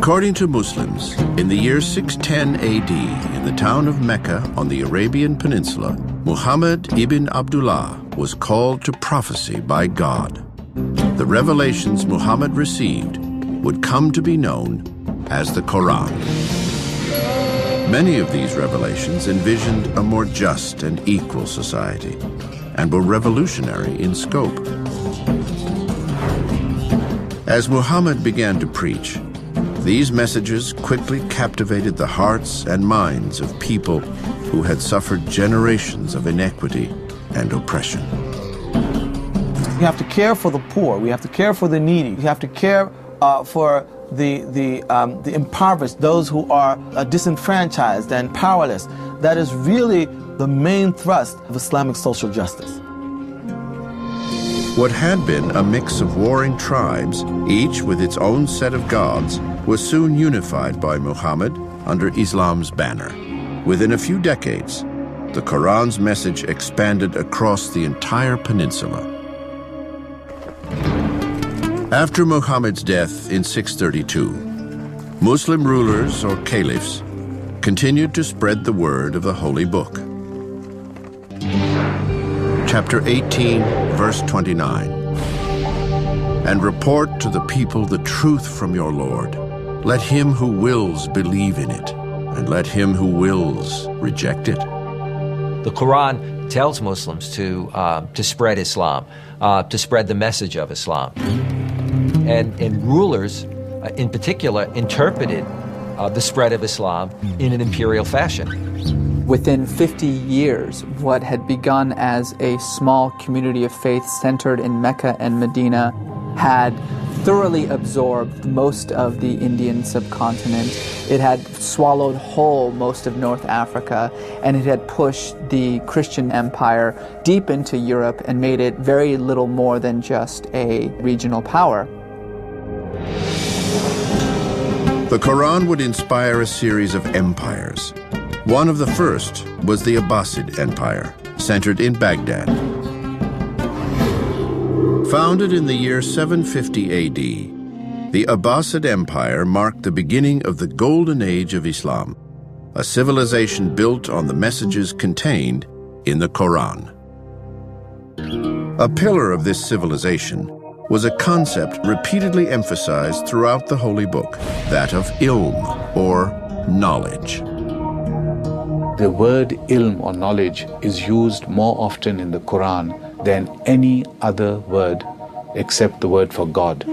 According to Muslims, in the year 610 AD, in the town of Mecca on the Arabian Peninsula, Muhammad ibn Abdullah was called to prophecy by God. The revelations Muhammad received would come to be known as the Quran. Many of these revelations envisioned a more just and equal society and were revolutionary in scope. As Muhammad began to preach, these messages quickly captivated the hearts and minds of people who had suffered generations of inequity and oppression. We have to care for the poor. We have to care for the needy. We have to care for the impoverished, those who are disenfranchised and powerless. That is really the main thrust of Islamic social justice. What had been a mix of warring tribes, each with its own set of gods, was soon unified by Muhammad under Islam's banner. Within a few decades, the Quran's message expanded across the entire peninsula. After Muhammad's death in 632, Muslim rulers, or caliphs, continued to spread the word of the Holy Book. Chapter 18, verse 29. And report to the people the truth from your Lord. Let him who wills believe in it, and let him who wills reject it. The Quran tells Muslims to spread Islam, to spread the message of Islam. And rulers, in particular, interpreted the spread of Islam in an imperial fashion. Within 50 years, what had begun as a small community of faith centered in Mecca and Medina had thoroughly absorbed most of the Indian subcontinent. It had swallowed whole most of North Africa, and it had pushed the Christian empire deep into Europe and made it very little more than just a regional power. The Quran would inspire a series of empires. One of the first was the Abbasid Empire, centered in Baghdad. Founded in the year 750 AD, the Abbasid Empire marked the beginning of the Golden Age of Islam, a civilization built on the messages contained in the Quran. A pillar of this civilization was a concept repeatedly emphasized throughout the Holy Book, that of ilm, or knowledge. The word ilm or knowledge is used more often in the Quran than any other word except the word for God.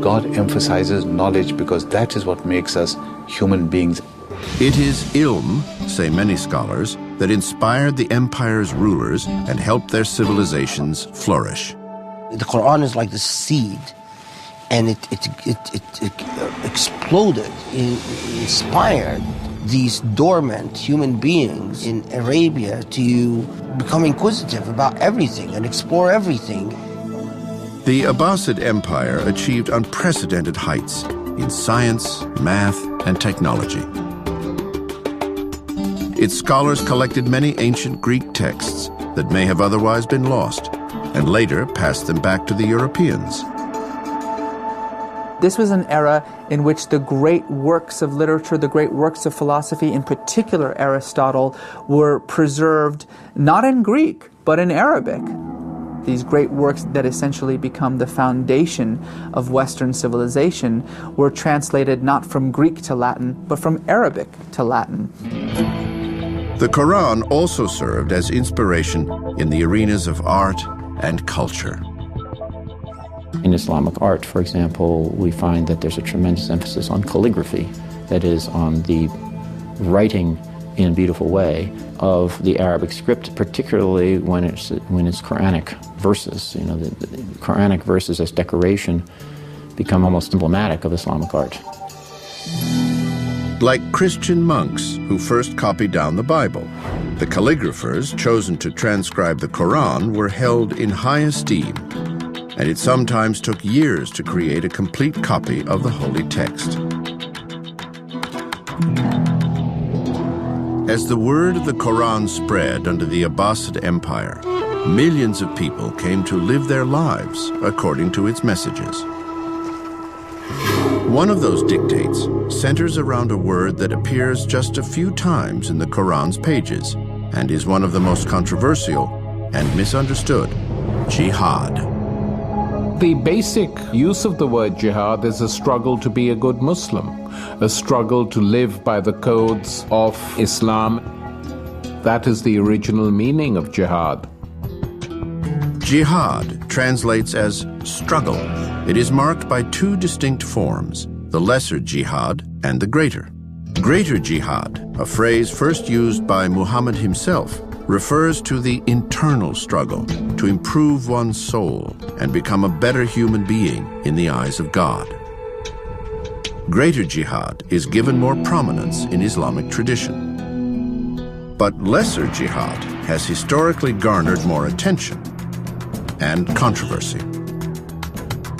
God emphasizes knowledge because that is what makes us human beings. It is ilm, say many scholars, that inspired the empire's rulers and helped their civilizations flourish. The Quran is like the seed, and it exploded, it inspired these dormant human beings in Arabia to become inquisitive about everything and explore everything. The Abbasid Empire achieved unprecedented heights in science, math, and technology. Its scholars collected many ancient Greek texts that may have otherwise been lost, and later passed them back to the Europeans. This was an era in which the great works of literature, the great works of philosophy, in particular Aristotle, were preserved not in Greek, but in Arabic. These great works that essentially become the foundation of Western civilization were translated not from Greek to Latin, but from Arabic to Latin. The Quran also served as inspiration in the arenas of art and culture. In Islamic art, for example, we find that there's a tremendous emphasis on calligraphy, that is, on the writing in a beautiful way of the Arabic script, particularly when it's Quranic verses. You know, the Quranic verses as decoration become almost emblematic of Islamic art. Like Christian monks who first copied down the Bible, the calligraphers chosen to transcribe the Quran were held in high esteem, and it sometimes took years to create a complete copy of the holy text. As the word of the Quran spread under the Abbasid Empire, millions of people came to live their lives according to its messages. One of those dictates centers around a word that appears just a few times in the Quran's pages and is one of the most controversial and misunderstood: jihad. The basic use of the word jihad is a struggle to be a good Muslim, a struggle to live by the codes of Islam. That is the original meaning of jihad. Jihad translates as struggle. It is marked by two distinct forms, the lesser jihad and the greater. Greater jihad, a phrase first used by Muhammad himself, refers to the internal struggle to improve one's soul and become a better human being in the eyes of God. Greater jihad is given more prominence in Islamic tradition. But lesser jihad has historically garnered more attention and controversy.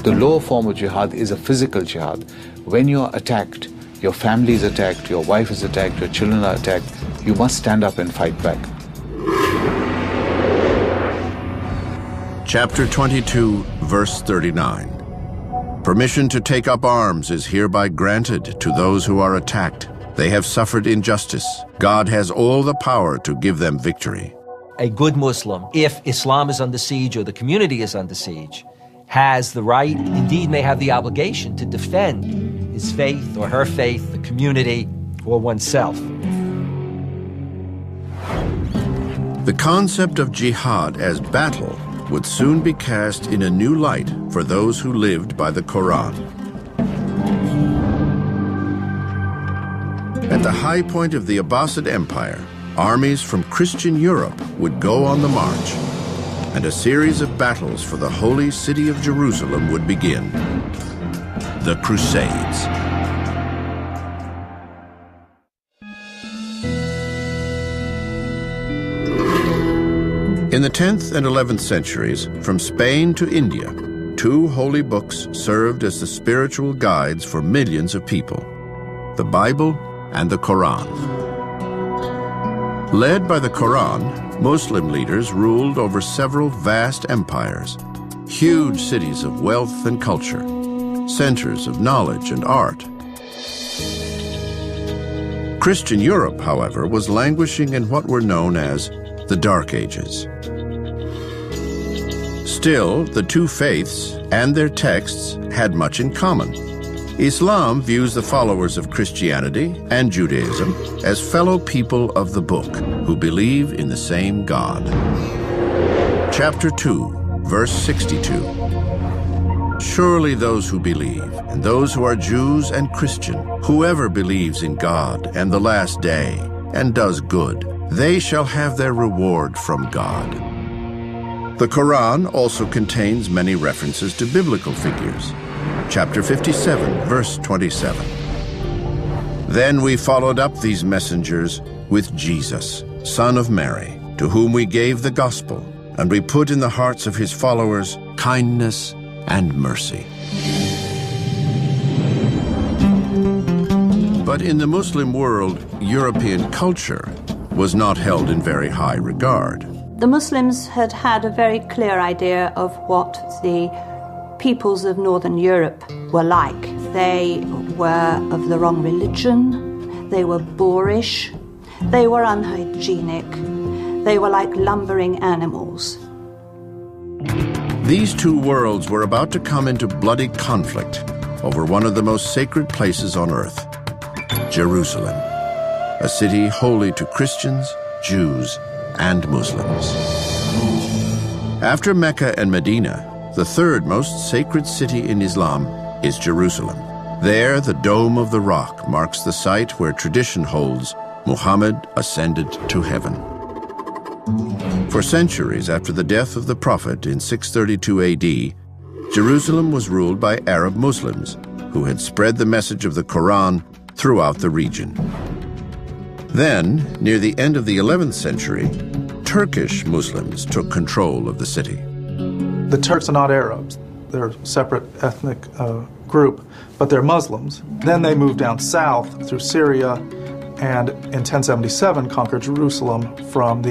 The lower form of jihad is a physical jihad. When you are attacked, your family is attacked, your wife is attacked, your children are attacked, you must stand up and fight back. Chapter 22, verse 39. Permission to take up arms is hereby granted to those who are attacked. They have suffered injustice. God has all the power to give them victory. A good Muslim, if Islam is under siege or the community is under siege, has the right, indeed may have the obligation, to defend his faith or her faith, the community, or oneself. The concept of jihad as battle would soon be cast in a new light for those who lived by the Quran. At the high point of the Abbasid Empire, armies from Christian Europe would go on the march, and a series of battles for the holy city of Jerusalem would begin. The Crusades. In the 10th and 11th centuries, from Spain to India, two holy books served as the spiritual guides for millions of people: the Bible and the Quran. Led by the Quran, Muslim leaders ruled over several vast empires, huge cities of wealth and culture, centers of knowledge and art. Christian Europe, however, was languishing in what were known as the Dark Ages. Still, the two faiths and their texts had much in common. Islam views the followers of Christianity and Judaism as fellow people of the book who believe in the same God. Chapter 2, verse 62. Surely those who believe, and those who are Jews and Christian, whoever believes in God and the last day and does good, they shall have their reward from God. The Quran also contains many references to biblical figures. Chapter 57, verse 27. Then we followed up these messengers with Jesus, son of Mary, to whom we gave the gospel, and we put in the hearts of his followers kindness and mercy. But in the Muslim world, European culture was not held in very high regard. The Muslims had had a very clear idea of what the peoples of Northern Europe were like. They were of the wrong religion, they were boorish, they were unhygienic, they were like lumbering animals. These two worlds were about to come into bloody conflict over one of the most sacred places on earth, Jerusalem, a city holy to Christians, Jews, and Muslims. After Mecca and Medina, the third most sacred city in Islam is Jerusalem. There, the Dome of the Rock marks the site where tradition holds Muhammad ascended to heaven. For centuries after the death of the Prophet in 632 AD, Jerusalem was ruled by Arab Muslims who had spread the message of the Quran throughout the region. Then, near the end of the 11th century, Turkish Muslims took control of the city. The Turks are not Arabs. They're a separate ethnic group, but they're Muslims. Then they moved down south through Syria and in 1077 conquered Jerusalem from the